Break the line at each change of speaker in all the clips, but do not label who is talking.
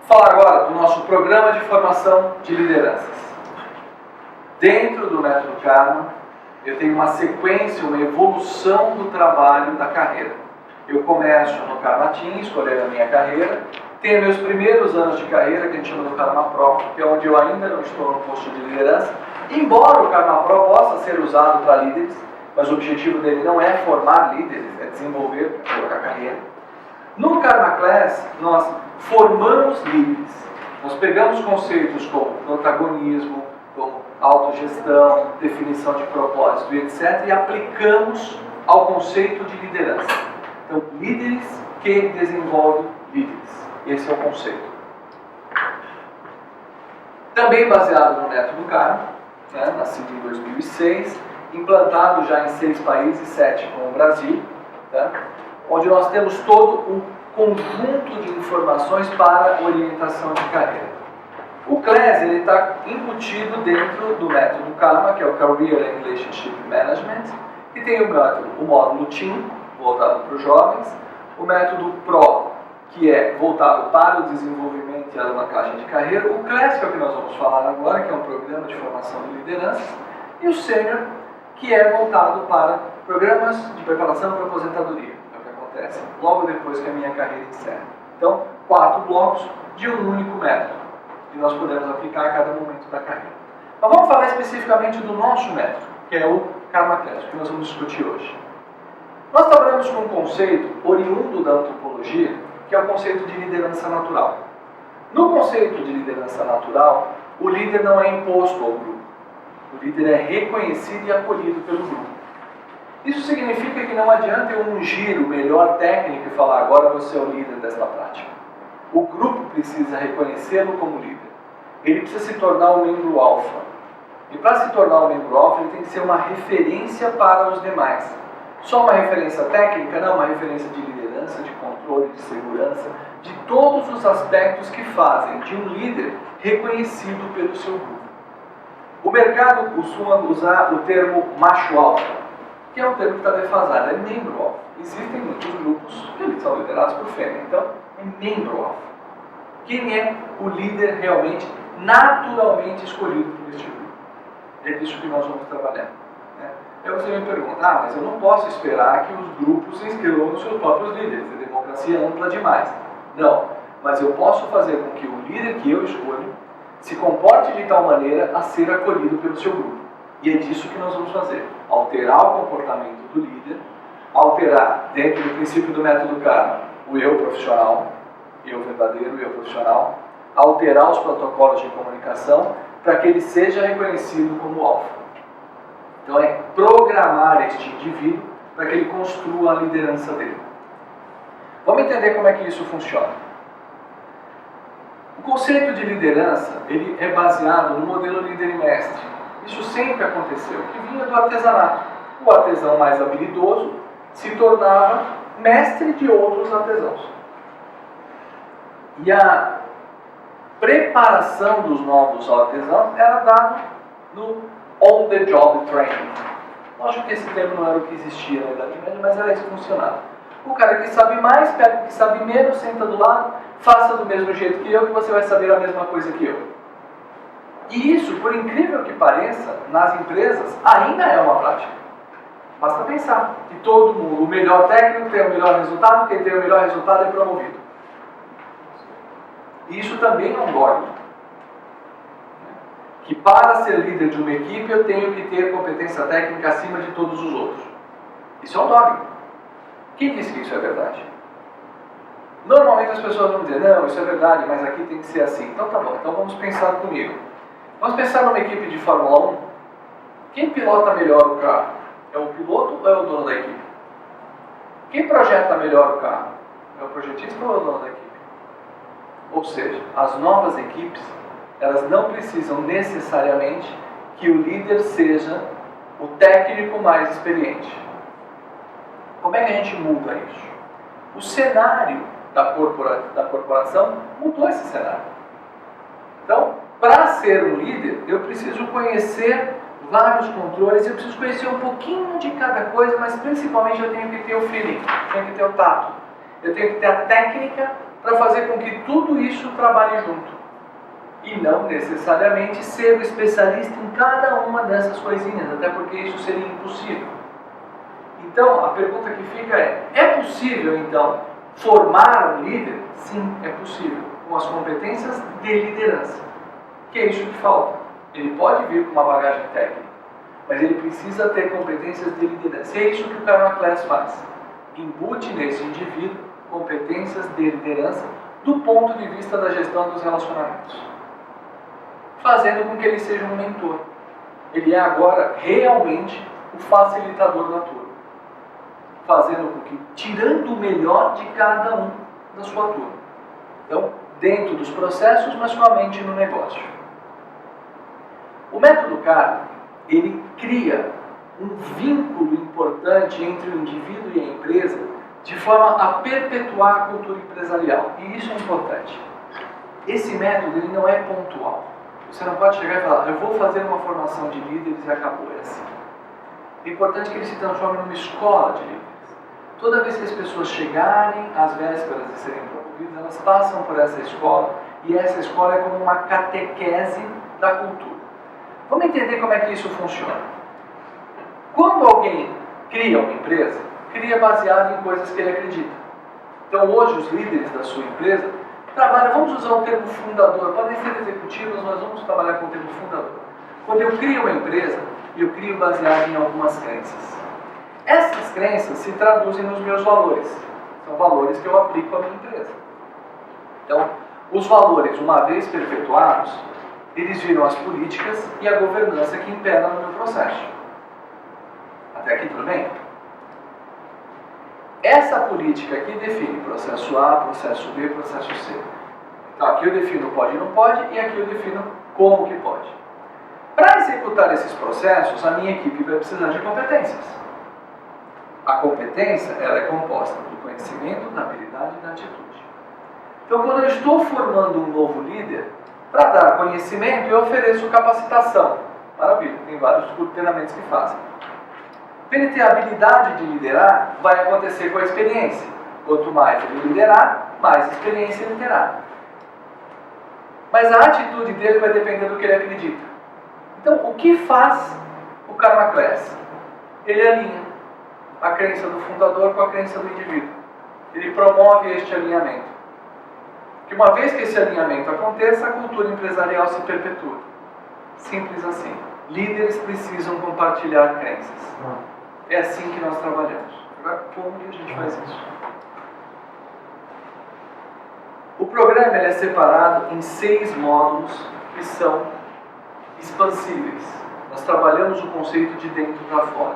falar agora do nosso programa de formação de lideranças. Dentro do método Karma, eu tenho uma sequência, uma evolução do trabalho da carreira. Eu começo no Karma Team, escolhendo a minha carreira, tenho meus primeiros anos de carreira, que a gente chama do Karma Pro, que é onde eu ainda não estou no posto de liderança, embora o Karma Pro possa ser usado para líderes, mas o objetivo dele não é formar líderes, é desenvolver, colocar carreira. No Karma Class, nós formamos líderes. Nós pegamos conceitos como protagonismo, como autogestão, definição de propósito e etc. e aplicamos ao conceito de liderança. Então, líderes que desenvolvem líderes. Esse é o conceito. Também baseado no método Karma, nascido em 2006, implantado já em 6 países, 7 com o Brasil, onde nós temos todo um conjunto de informações para orientação de carreira. O CLAS está embutido dentro do método Karma, que é o Career and Relationship Management, e tem o módulo Team, voltado para os jovens, o método Pro, que é voltado para o desenvolvimento e alavancagem de carreira, o CLAS, que é o que nós vamos falar agora, que é um programa de formação de liderança, e o Senior, que é voltado para programas de preparação para aposentadoria, é o que acontece logo depois que a minha carreira encerra. Então, 4 blocos de um único método, que nós podemos aplicar a cada momento da carreira. Mas vamos falar especificamente do nosso método, que é o Karma Class, que nós vamos discutir hoje. Nós trabalhamos com um conceito oriundo da antropologia, que é o conceito de liderança natural. No conceito de liderança natural, o líder não é imposto ao grupo. O líder é reconhecido e acolhido pelo grupo. Isso significa que não adianta eu ungir o melhor técnico e falar agora você é o líder desta prática. O grupo precisa reconhecê-lo como líder. Ele precisa se tornar um membro alfa. E para se tornar um membro alfa, ele tem que ser uma referência para os demais. Só uma referência técnica? Não, uma referência de liderança, de controle, de segurança, de todos os aspectos que fazem de um líder reconhecido pelo seu grupo. O mercado costuma usar o termo macho alfa, que é um termo que está defasado, é membro alfa. Existem muitos grupos que são liderados por fêmea, então é membro alfa. Quem é o líder realmente, naturalmente escolhido por este grupo? É disso que nós vamos trabalhar. Aí você me pergunta, mas eu não posso esperar que os grupos se inscrevam nos seus próprios líderes, a democracia é ampla demais. Não, mas eu posso fazer com que o líder que eu escolho se comporte de tal maneira a ser acolhido pelo seu grupo. E é disso que nós vamos fazer. Alterar o comportamento do líder, alterar, dentro do princípio do método Karma, o eu profissional, eu verdadeiro, eu profissional, alterar os protocolos de comunicação para que ele seja reconhecido como alfa. Então é programar este indivíduo para que ele construa a liderança dele. Vamos entender como é que isso funciona. O conceito de liderança ele é baseado no modelo líder e mestre. Isso sempre aconteceu, que vinha do artesanato. O artesão mais habilidoso se tornava mestre de outros artesãos. E a preparação dos novos artesãos era dada no on-the-job training. Lógico que esse termo não era o que existia na Idade Média, mas era isso que funcionava. O cara que sabe mais, pega o que sabe menos, senta do lado, faça do mesmo jeito que eu, que você vai saber a mesma coisa que eu. E isso, por incrível que pareça, nas empresas, ainda é uma prática. Basta pensar que todo mundo, o melhor técnico tem o melhor resultado, quem tem o melhor resultado é promovido. E isso também é um dogma. Que para ser líder de uma equipe eu tenho que ter competência técnica acima de todos os outros. Isso é um dogma. Quem disse que isso é verdade? Normalmente as pessoas vão dizer, não, isso é verdade, mas aqui tem que ser assim. Então tá bom, então vamos pensar comigo. Vamos pensar numa equipe de Fórmula 1. Quem pilota melhor o carro? É o piloto ou é o dono da equipe? Quem projeta melhor o carro? É o projetista ou é o dono da equipe? Ou seja, as novas equipes, elas não precisam necessariamente que o líder seja o técnico mais experiente. Como é que a gente muda isso? O cenário da corporação mudou esse cenário. Então, para ser um líder, eu preciso conhecer vários controles, eu preciso conhecer um pouquinho de cada coisa, mas principalmente eu tenho que ter o feeling, eu tenho que ter o tato, eu tenho que ter a técnica para fazer com que tudo isso trabalhe junto. E não necessariamente ser o especialista em cada uma dessas coisinhas, até porque isso seria impossível. Então, a pergunta que fica é possível, então, formar um líder? Sim, é possível, com as competências de liderança, que é isso que falta. Ele pode vir com uma bagagem técnica, mas ele precisa ter competências de liderança. E é isso que o Karma Class faz. Embute nesse indivíduo competências de liderança do ponto de vista da gestão dos relacionamentos, fazendo com que ele seja um mentor. Ele é agora realmente o facilitador da turma, fazendo com que, tirando o melhor de cada um da sua turma. Então, dentro dos processos, mas somente no negócio. O método Karma, ele cria um vínculo importante entre o indivíduo e a empresa, de forma a perpetuar a cultura empresarial. E isso é importante. Esse método, ele não é pontual. Você não pode chegar e falar, eu vou fazer uma formação de líderes e acabou, é assim. É importante que ele se transforme numa escola de líderes. Toda vez que as pessoas chegarem às vésperas de serem promovidas, elas passam por essa escola, e essa escola é como uma catequese da cultura. Vamos entender como é que isso funciona. Quando alguém cria uma empresa, cria baseado em coisas que ele acredita. Então hoje os líderes da sua empresa trabalham, vamos usar o termo fundador, podem ser executivos, mas vamos trabalhar com o termo fundador. Quando eu crio uma empresa, eu crio baseado em algumas crenças. Essas crenças se traduzem nos meus valores. São valores que eu aplico à minha empresa. Então, os valores, uma vez perpetuados, eles viram as políticas e a governança que imperam no meu processo. Até aqui tudo bem? Essa política aqui define processo A, processo B, processo C. Então aqui eu defino pode e não pode, e aqui eu defino como que pode. Para executar esses processos, a minha equipe vai precisar de competências. A competência, ela é composta do conhecimento, da habilidade e da atitude. Então quando eu estou formando um novo líder, para dar conhecimento eu ofereço capacitação. Maravilha, tem vários treinamentos que fazem. Para ele ter a habilidade de liderar, vai acontecer com a experiência. Quanto mais ele liderar, mais experiência ele terá. Mas a atitude dele vai depender do que ele acredita. Então, o que faz o Karma Class? Ele alinha a crença do fundador com a crença do indivíduo. Ele promove este alinhamento. Que uma vez que esse alinhamento aconteça, a cultura empresarial se perpetua. Simples assim. Líderes precisam compartilhar crenças. É assim que nós trabalhamos. Agora, como que a gente faz isso? O programa é separado em 6 módulos que são expansíveis. Nós trabalhamos o conceito de dentro para fora.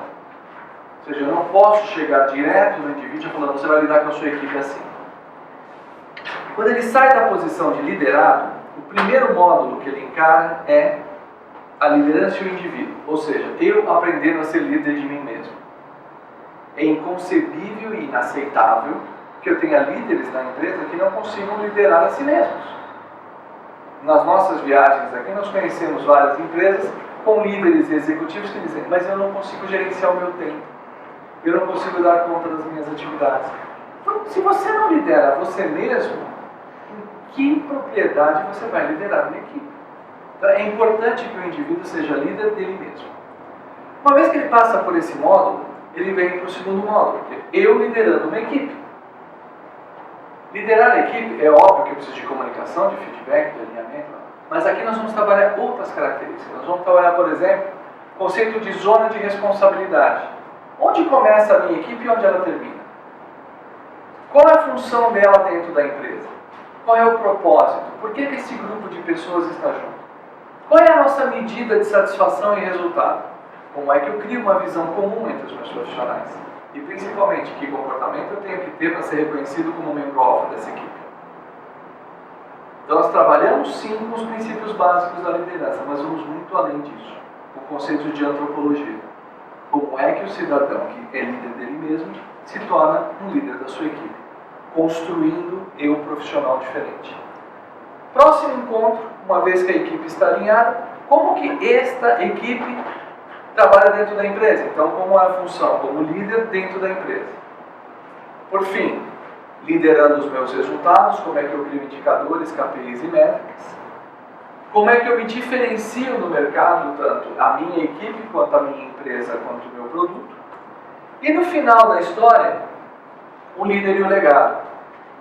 Ou seja, eu não posso chegar direto no indivíduo falando, você vai lidar com a sua equipe assim. Quando ele sai da posição de liderado, o primeiro módulo que ele encara é a liderança e o indivíduo. Ou seja, eu aprendendo a ser líder de mim mesmo. É inconcebível e inaceitável que eu tenha líderes na empresa que não consigam liderar a si mesmos. Nas nossas viagens aqui, nós conhecemos várias empresas com líderes e executivos que dizem, mas eu não consigo gerenciar o meu tempo. Eu não consigo dar conta das minhas atividades. Então, se você não lidera você mesmo, em que propriedade você vai liderar uma equipe? Então, é importante que o indivíduo seja líder dele mesmo. Uma vez que ele passa por esse módulo, ele vem para o segundo módulo, que é eu liderando uma equipe. Liderar a equipe, é óbvio que eu preciso de comunicação, de feedback, de alinhamento, mas aqui nós vamos trabalhar outras características. Nós vamos trabalhar, por exemplo, o conceito de zona de responsabilidade. Onde começa a minha equipe e onde ela termina? Qual é a função dela dentro da empresa? Qual é o propósito? Por que esse grupo de pessoas está junto? Qual é a nossa medida de satisfação e resultado? Como é que eu crio uma visão comum entre os meus profissionais? E principalmente, que comportamento eu tenho que ter para ser reconhecido como membro alfa dessa equipe? Então nós trabalhamos sim com os princípios básicos da liderança, mas vamos muito além disso. O conceito de antropologia. Como é que o cidadão que é líder dele mesmo se torna um líder da sua equipe? Construindo eu profissional diferente. Próximo encontro, uma vez que a equipe está alinhada, como que esta equipe trabalha dentro da empresa? Então, como é a função como líder dentro da empresa? Por fim, liderando os meus resultados, como é que eu crio indicadores, KPIs e métricas, como é que eu me diferencio no mercado, tanto a minha equipe, quanto a minha empresa, quanto o meu produto. E no final da história, o líder e o legado.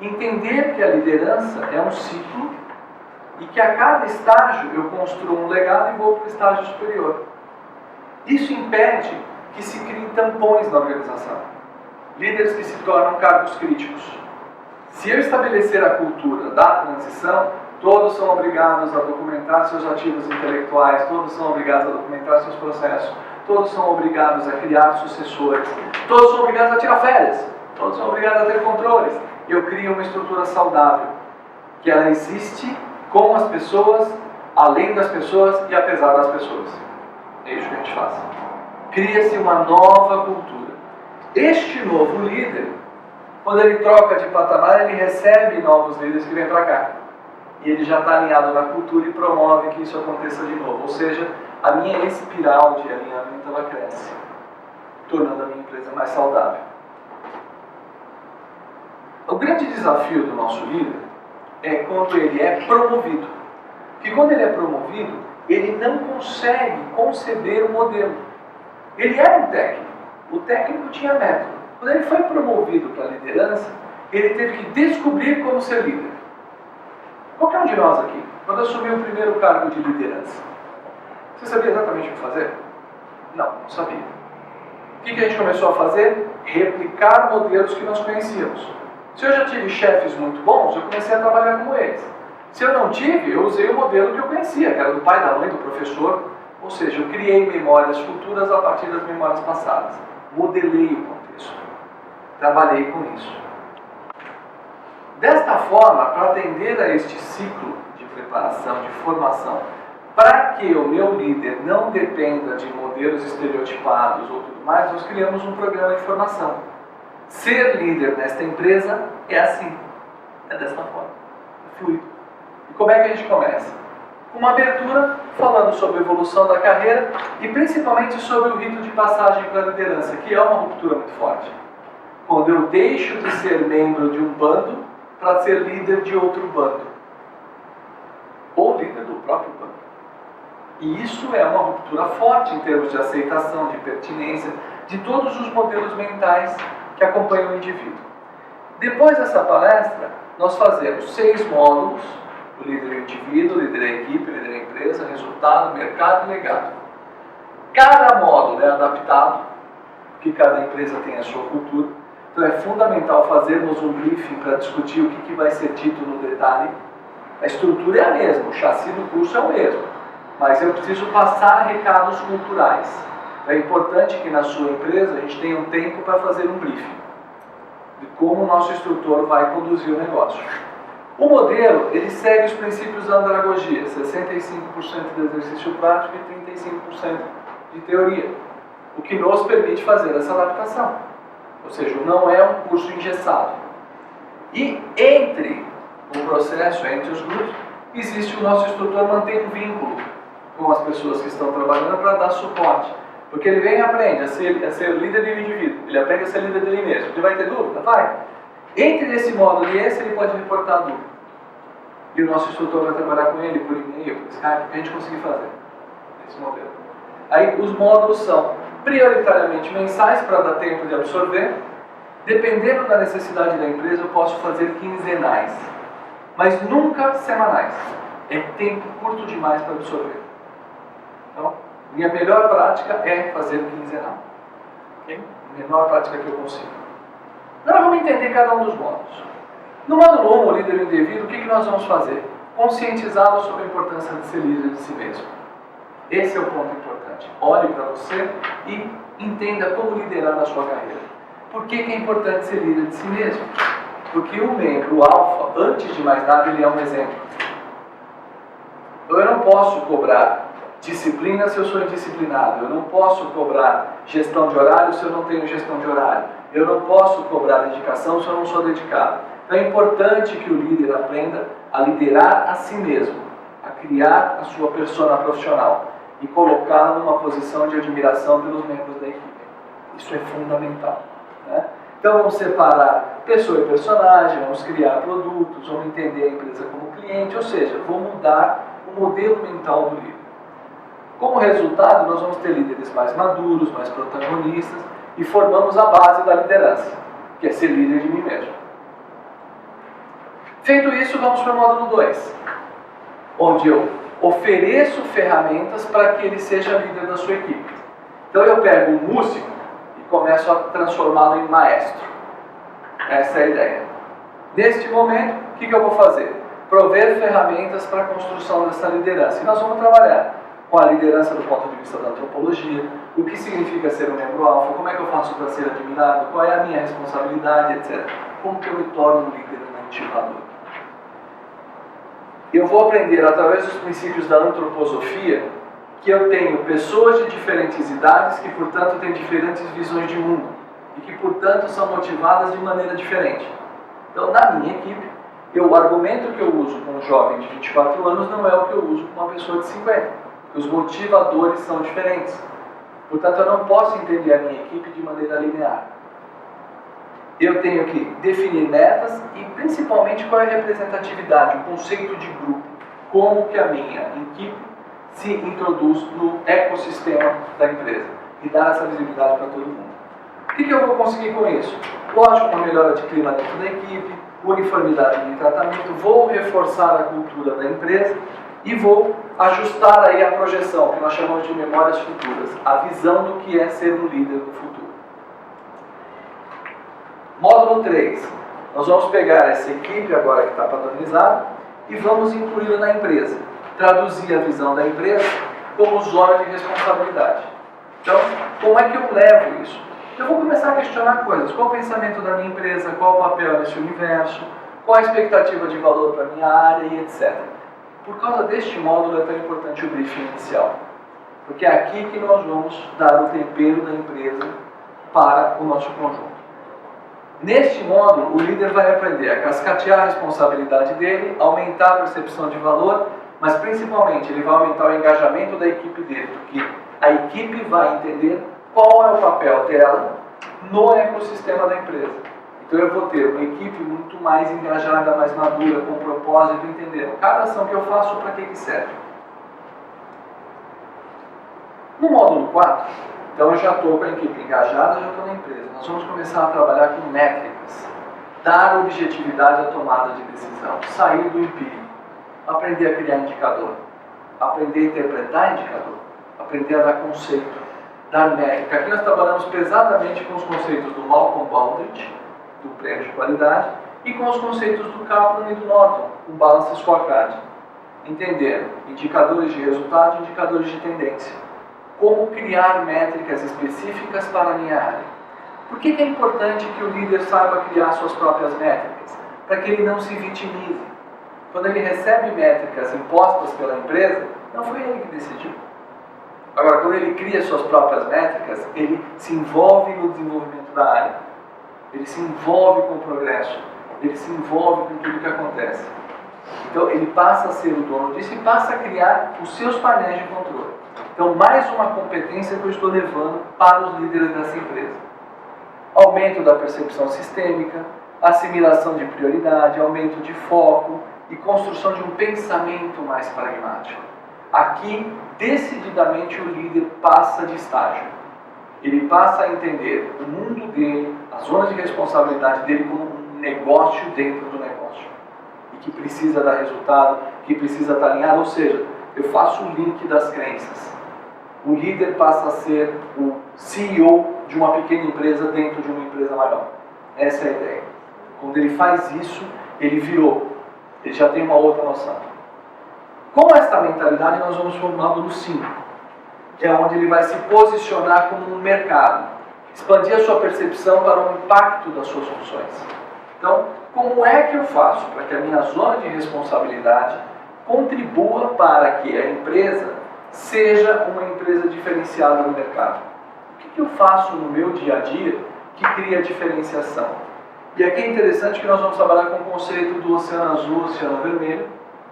Entender que a liderança é um ciclo e que a cada estágio eu construo um legado e vou para o estágio superior. Isso impede que se criem tampões na organização. Líderes que se tornam cargos críticos. Se eu estabelecer a cultura da transição, todos são obrigados a documentar seus ativos intelectuais, todos são obrigados a documentar seus processos, todos são obrigados a criar sucessores, todos são obrigados a tirar férias, todos são obrigados a ter controles. Eu crio uma estrutura saudável, que ela existe com as pessoas, além das pessoas e apesar das pessoas. É isso que a gente faz. Cria-se uma nova cultura. Este novo líder, quando ele troca de patamar, ele recebe novos líderes que vêm para cá. E ele já está alinhado na cultura e promove que isso aconteça de novo. Ou seja, a minha espiral de alinhamento ela cresce, tornando a minha empresa mais saudável. O grande desafio do nosso líder é quando ele é promovido. Porque quando ele é promovido, ele não consegue conceber o modelo. Ele era um técnico. O técnico tinha método. Quando ele foi promovido para a liderança, ele teve que descobrir como ser líder. Qualquer um de nós aqui, quando assumiu o primeiro cargo de liderança, você sabia exatamente o que fazer? Não sabia. O que a gente começou a fazer? Replicar modelos que nós conhecíamos. Se eu já tive chefes muito bons, eu comecei a trabalhar como eles. Se eu não tive, eu usei o modelo que eu conhecia, que era do pai, da mãe, do professor. Ou seja, eu criei memórias futuras a partir das memórias passadas. Modelei o contexto. Trabalhei com isso. Desta forma, para atender a este ciclo de preparação, de formação, para que o meu líder não dependa de modelos estereotipados ou tudo mais, nós criamos um programa de formação. Ser líder nesta empresa é assim, é desta forma, é fluido. E como é que a gente começa? Com uma abertura falando sobre a evolução da carreira e principalmente sobre o rito de passagem para a liderança, que é uma ruptura muito forte. Quando eu deixo de ser membro de um bando para ser líder de outro bando. Ou líder do próprio bando. E isso é uma ruptura forte em termos de aceitação, de pertinência, de todos os modelos mentais que acompanham o indivíduo. Depois dessa palestra, nós fazemos 6 módulos: o líder do indivíduo, o líder da equipe, o líder da empresa, resultado, mercado e legado. Cada módulo é adaptado, porque cada empresa tem a sua cultura. Então é fundamental fazermos um briefing para discutir o que vai ser dito no detalhe. A estrutura é a mesma, o chassi do curso é o mesmo, mas eu preciso passar recados culturais. É importante que na sua empresa a gente tenha um tempo para fazer um briefing de como o nosso instrutor vai conduzir o negócio. O modelo, ele segue os princípios da andragogia, 65% de exercício prático e 35% de teoria, o que nos permite fazer essa adaptação. Ou seja, não é um curso engessado. E entre o processo, entre os grupos, existe o nosso instrutor mantém um vínculo com as pessoas que estão trabalhando para dar suporte. Porque ele vem e aprende a ser líder do indivíduo, ele aprende a ser líder dele mesmo. Ele vai ter dúvida? Vai. Entre esse módulo e esse, ele pode reportar a dúvida. E o nosso instrutor vai trabalhar com ele por e-mail, por Skype, o que a gente conseguir fazer esse modelo. Aí os módulos são prioritariamente mensais para dar tempo de absorver. Dependendo da necessidade da empresa, eu posso fazer quinzenais, mas nunca semanais. É tempo curto demais para absorver. Então, minha melhor prática é fazer quinzenal. Okay? Menor prática que eu consigo. Agora vamos entender cada um dos módulos. No módulo 1, o líder indevido, o que nós vamos fazer? Conscientizá-lo sobre a importância de ser líder de si mesmo. Esse é o ponto importante. Olhe para você e entenda como liderar na sua carreira. Por que é importante ser líder de si mesmo? Porque o membro, o alfa, antes de mais nada, ele é um exemplo. Eu não posso cobrar disciplina se eu sou indisciplinado. Eu não posso cobrar gestão de horário se eu não tenho gestão de horário. Eu não posso cobrar dedicação se eu não sou dedicado. Então é importante que o líder aprenda a liderar a si mesmo, a criar a sua persona profissional e colocá-la numa posição de admiração pelos membros da equipe. Isso é fundamental. Né? Então vamos separar pessoa e personagem, vamos criar produtos, vamos entender a empresa como cliente, ou seja, vamos mudar o modelo mental do líder. Como resultado, nós vamos ter líderes mais maduros, mais protagonistas e formamos a base da liderança, que é ser líder de mim mesmo. Feito isso, vamos para o módulo 2, onde eu ofereço ferramentas para que ele seja líder da sua equipe. Então eu pego um músico e começo a transformá-lo em maestro. Essa é a ideia. Neste momento, o que eu vou fazer? Prover ferramentas para a construção dessa liderança. E nós vamos trabalhar com a liderança do ponto de vista da antropologia, o que significa ser um membro alfa, como é que eu faço para ser admirado, qual é a minha responsabilidade, etc. Como que eu me torno um líder motivador. Eu vou aprender através dos princípios da antroposofia que eu tenho pessoas de diferentes idades que, portanto, têm diferentes visões de mundo e que, portanto, são motivadas de maneira diferente. Então, na minha equipe, o argumento que eu uso com um jovem de 24 anos não é o que eu uso com uma pessoa de 50. Os motivadores são diferentes. Portanto, eu não posso entender a minha equipe de maneira linear. Eu tenho que definir metas e, principalmente, qual é a representatividade, o conceito de grupo, como que a minha equipe se introduz no ecossistema da empresa e dar essa visibilidade para todo mundo. O que eu vou conseguir com isso? Lógico, uma melhora de clima dentro da equipe, uniformidade de tratamento, vou reforçar a cultura da empresa e vou ajustar aí a projeção, que nós chamamos de memórias futuras, a visão do que é ser um líder do futuro. Módulo 3. Nós vamos pegar essa equipe agora que está padronizada e vamos incluí-la na empresa. Traduzir a visão da empresa como zona de responsabilidade. Então, como é que eu levo isso? Eu vou começar a questionar coisas. Qual o pensamento da minha empresa? Qual o papel nesse universo? Qual a expectativa de valor para a minha área e etc. Por causa deste módulo é tão importante o briefing inicial. Porque é aqui que nós vamos dar o tempero da empresa para o nosso conjunto. Neste módulo, o líder vai aprender a cascatear a responsabilidade dele, aumentar a percepção de valor, mas principalmente ele vai aumentar o engajamento da equipe dele, porque a equipe vai entender qual é o papel dela no ecossistema da empresa. Então eu vou ter uma equipe muito mais engajada, mais madura, com propósito, entendendo cada ação que eu faço, para que serve. No módulo 4, então eu já estou com a equipe engajada, já estou na empresa. Nós vamos começar a trabalhar com métricas, dar objetividade à tomada de decisão, sair do empírico, aprender a criar indicador, aprender a interpretar indicador, aprender a dar conceito, dar métrica. Aqui nós trabalhamos pesadamente com os conceitos do Malcolm Baldrige, do prêmio de qualidade, e com os conceitos do Kaplan e do Norton, o Balance Scorecard. Entender indicadores de resultado e indicadores de tendência. Como criar métricas específicas para a minha área. Por que é importante que o líder saiba criar suas próprias métricas? Para que ele não se vitimize. Quando ele recebe métricas impostas pela empresa, não foi ele que decidiu. Agora, quando ele cria suas próprias métricas, ele se envolve no desenvolvimento da área. Ele se envolve com o progresso. Ele se envolve com tudo que acontece. Então, ele passa a ser o dono disso e passa a criar os seus painéis de controle. Então, mais uma competência que eu estou levando para os líderes dessa empresa. Aumento da percepção sistêmica, assimilação de prioridade, aumento de foco e construção de um pensamento mais pragmático. Aqui, decididamente, o líder passa de estágio. Ele passa a entender o mundo dele, a zona de responsabilidade dele como um negócio dentro do negócio. E que precisa dar resultado, que precisa estar alinhado, ou seja, eu faço o link das crenças. O líder passa a ser o CEO de uma pequena empresa dentro de uma empresa maior. Essa é a ideia. Quando ele faz isso, ele virou. Ele já tem uma outra noção. Com esta mentalidade, nós vamos para o módulo 5, que é onde ele vai se posicionar como um mercado. Expandir a sua percepção para o impacto das suas funções. Então, como é que eu faço para que a minha zona de responsabilidade contribua para que a empresa seja uma empresa diferenciada no mercado? O que eu faço no meu dia a dia que cria diferenciação? E aqui é interessante que nós vamos trabalhar com o conceito do oceano azul, oceano vermelho,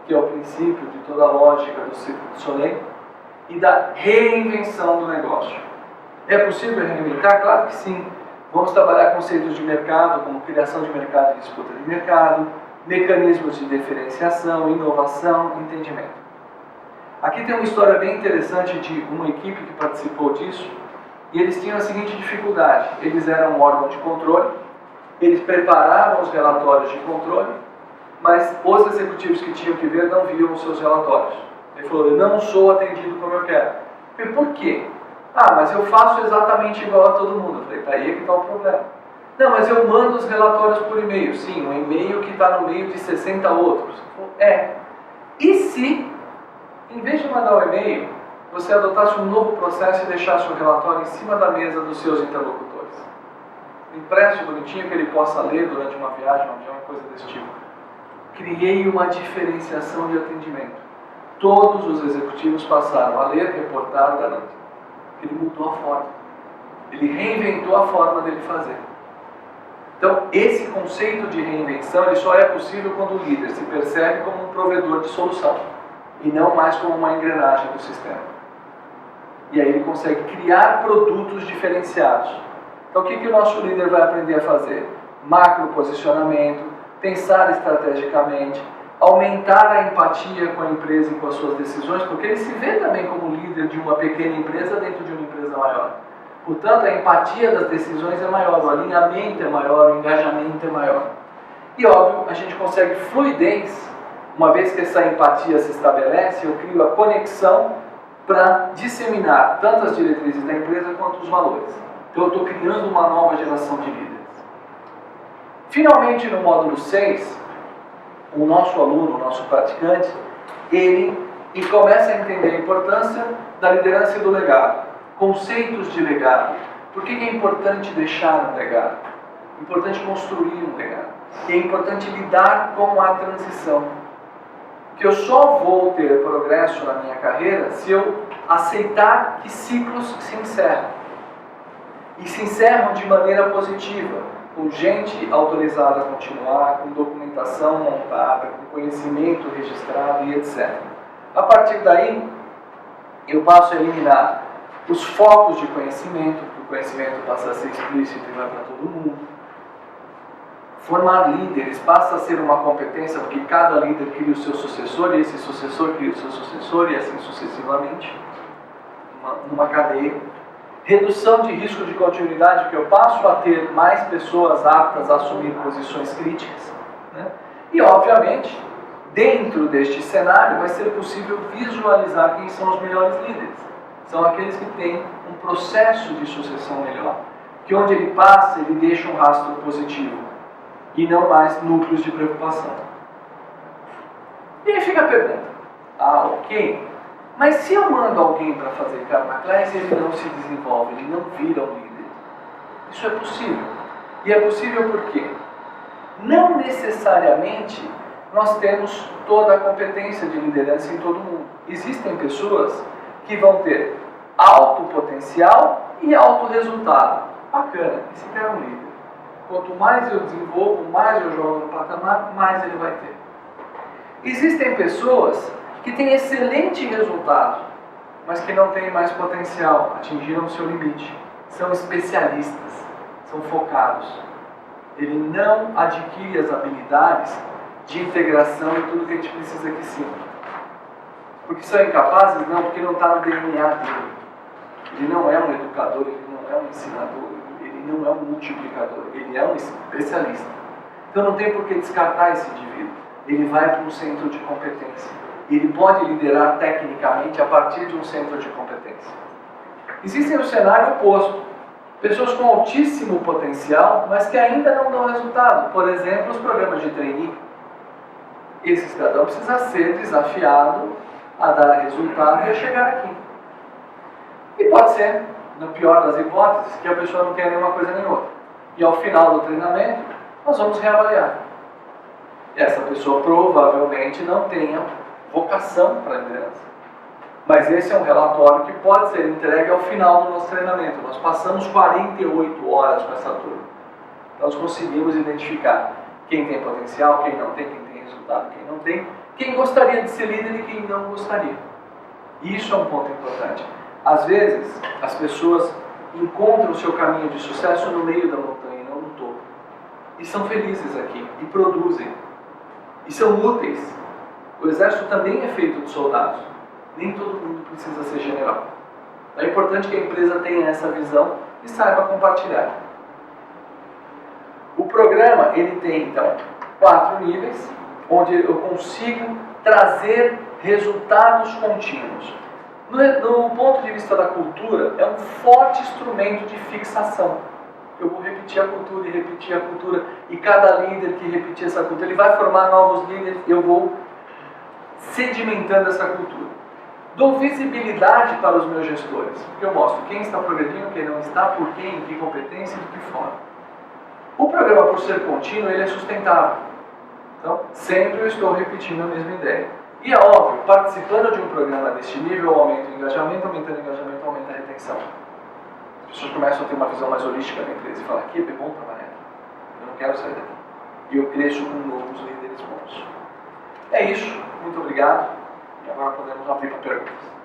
que é o princípio de toda a lógica do Cirque du Soleil, e da reinvenção do negócio. É possível reinventar? Claro que sim. Vamos trabalhar conceitos de mercado, como criação de mercado e disputa de mercado, mecanismos de diferenciação, inovação, entendimento. Aqui tem uma história bem interessante de uma equipe que participou disso, e eles tinham a seguinte dificuldade: eles eram um órgão de controle, eles preparavam os relatórios de controle, mas os executivos que tinham que ver não viam os seus relatórios. Ele falou: eu não sou atendido como eu quero. Eu falei: por quê? Ah, mas eu faço exatamente igual a todo mundo. Eu falei: tá aí que está o problema. Não, mas eu mando os relatórios por e-mail. Sim, um e-mail que está no meio de 60 outros. Ele falou: e se, em vez de mandar o e-mail, você adotasse um novo processo e deixasse o relatório em cima da mesa dos seus interlocutores? Impresso, bonitinho, que ele possa ler durante uma viagem, uma coisa desse tipo. Criei uma diferenciação de atendimento. Todos os executivos passaram a ler, reportar, garantir. Ele mudou a forma. Ele reinventou a forma dele fazer. Então, esse conceito de reinvenção ele só é possível quando o líder se percebe como um provedor de solução e não mais como uma engrenagem do sistema. E aí ele consegue criar produtos diferenciados. Então, o que o nosso líder vai aprender a fazer? Macro posicionamento, pensar estrategicamente, aumentar a empatia com a empresa e com as suas decisões, porque ele se vê também como líder de uma pequena empresa dentro de uma empresa maior. Portanto, a empatia das decisões é maior, o alinhamento é maior, o engajamento é maior. E, óbvio, a gente consegue fluidez, uma vez que essa empatia se estabelece, eu crio a conexão para disseminar tanto as diretrizes da empresa quanto os valores. Então, eu estou criando uma nova geração de líderes. Finalmente, no módulo 6, o nosso aluno, o nosso praticante, ele começa a entender a importância da liderança e do legado. Conceitos de legado. Por que é importante deixar um legado? É importante construir um legado. E é importante lidar com a transição. Que eu só vou ter progresso na minha carreira se eu aceitar que ciclos se encerram. E se encerram de maneira positiva, com gente autorizada a continuar, com documentação montada, com conhecimento registrado e etc. A partir daí, eu passo a eliminar os focos de conhecimento, porque o conhecimento passa a ser explícito e vai para todo mundo. Formar líderes passa a ser uma competência, porque cada líder cria o seu sucessor, e esse sucessor cria o seu sucessor, e assim sucessivamente, numa cadeia. Redução de risco de continuidade, que eu passo a ter mais pessoas aptas a assumir posições críticas. Né? E, obviamente, dentro deste cenário, vai ser possível visualizar quem são os melhores líderes. São aqueles que têm um processo de sucessão melhor, que onde ele passa, ele deixa um rastro positivo, e não mais núcleos de preocupação. E aí fica a pergunta: ok, mas se eu mando alguém para fazer karma class, ele não se desenvolve, ele não vira um líder. Isso é possível. E é possível por quê? Não necessariamente nós temos toda a competência de liderança em todo mundo. Existem pessoas que vão ter alto potencial e alto resultado. Bacana, esse cara é um líder. Quanto mais eu desenvolvo, mais eu jogo no patamar, mais ele vai ter. Existem pessoas que têm excelente resultado, mas que não têm mais potencial, atingiram o seu limite. São especialistas, são focados. Ele não adquire as habilidades de integração e tudo que a gente precisa que sim. Porque são incapazes? Não, porque não está no DNA dele. Ele não é um educador, ele não é um ensinador, ele não é um multiplicador, ele é um especialista. Então não tem por que descartar esse indivíduo. Ele vai para um centro de competência. Ele pode liderar tecnicamente a partir de um centro de competência. Existe o cenário oposto. Pessoas com altíssimo potencial, mas que ainda não dão resultado. Por exemplo, os programas de trainee. Esse cidadão precisa ser desafiado a dar resultado e a chegar aqui. E pode ser, na pior das hipóteses, que a pessoa não tenha nenhuma coisa nem outra. E ao final do treinamento, nós vamos reavaliar. E essa pessoa provavelmente não tenha vocação para a liderança. Mas esse é um relatório que pode ser entregue ao final do nosso treinamento. Nós passamos 48 horas com essa turma. Nós conseguimos identificar quem tem potencial, quem não tem, quem tem resultado, quem não tem, quem gostaria de ser líder e quem não gostaria. E isso é um ponto importante. Às vezes, as pessoas encontram o seu caminho de sucesso no meio da montanha, não no topo. E são felizes aqui, e produzem, e são úteis. O exército também é feito de soldados. Nem todo mundo precisa ser general. É importante que a empresa tenha essa visão e saiba compartilhar. O programa ele tem, então, 4 níveis, onde eu consigo trazer resultados contínuos. No ponto de vista da cultura, é um forte instrumento de fixação. Eu vou repetir a cultura e repetir a cultura, e cada líder que repetir essa cultura, ele vai formar novos líderes, eu vou sedimentando essa cultura. Dou visibilidade para os meus gestores, porque eu mostro quem está progredindo, quem não está, por quem, em que competência e de que forma. O programa, por ser contínuo, ele é sustentável. Então, sempre eu estou repetindo a mesma ideia. E é óbvio, participando de um programa deste nível, eu aumento o engajamento, aumentando o engajamento, aumenta a retenção. As pessoas começam a ter uma visão mais holística da empresa e falam, aqui é bom trabalhar, eu não quero sair daqui. E eu cresço com novos líderes bons. É isso, muito obrigado. E agora podemos abrir para perguntas.